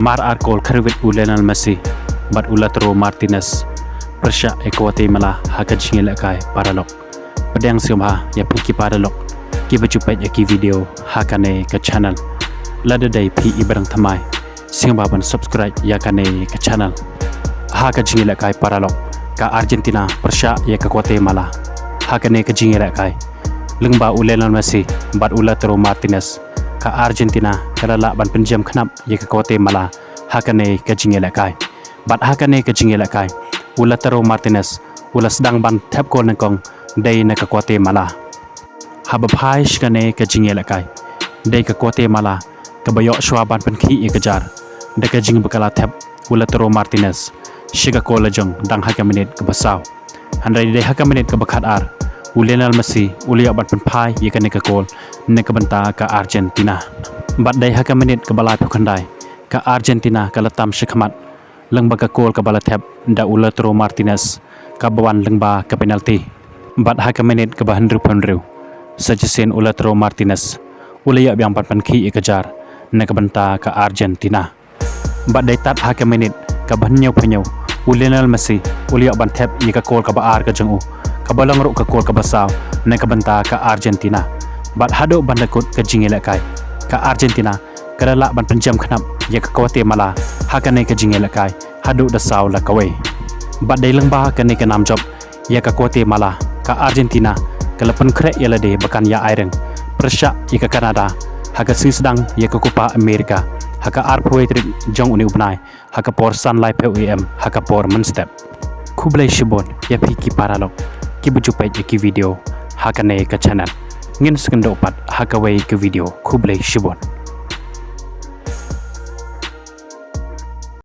Goal Khyrwit ulenan Messi, but ulatro Martinez, Persia Guatemala hakajing lakai paralog. Padang siomha ya piki paralog. Kiba jupet ya ki video hakane ke channel. Lada day pi ibarang thamai. Siomba ban subscribe ya kane ke channel. Hakajing lakai paralog. Ka Argentina Persia ya ke Guatemala hakane ke jing lakai. Lengba ulenan Messi, but ulatro Martinez. Ka Argentina kalala ban pynjem khnap ye ka Guatemala hakane ka jingelakai bat hakane ka jingelakai ulataro Martinez ula sedang ban tap ko nangkong dei na ka Guatemala habaphai shkane ka jingelakai dei ka Guatemala ka bayo shwa ban penki ye ka jar de ka jing bakala tap ulataro Martinez shiga ko lajong dang haka minute ka basaw handai dei haka minute ka bakhat ar Ulenal Messi ulia bat penpai ye kan ka gol ne ka banta ka Argentina bat dai haka minute ka balai phukandai ka Argentina ka latam shikhamat lengba ka gol ka balathep da ulatro Martinez ka bawan lengba ka penalty bat haka minute ka bahan rupanru sajisen ulatro Martinez ulia biang bat penki ye ka jar ne ka banta ka Argentina bat dai tat haka minute ka banyo phanyo Ulenal Messi ulia ban thep ye ka gol ka baar ka jangu kabalang ruk ka gol ka basaw na kabanta ka Argentina bat hado bandakut ka jingelakai ka Argentina karala ban pynjem khnap ya ka Guatemala hakane ka jingelakai hado da saw la kawai bat dai lengba ka ne ka nam job ya ka Guatemala ka Argentina kalapan kre ya lade bakan ya aireng Persia ya ka Canada haka sedang ya ka Copa America haka arpoetrik jong uni ubnai haka por sunlight POEM haka por menstep kublai shibon ya piki paralog Kiba jupet ya ki video hakane ka channel ngin skendo pat hakawai ke video kublai shibon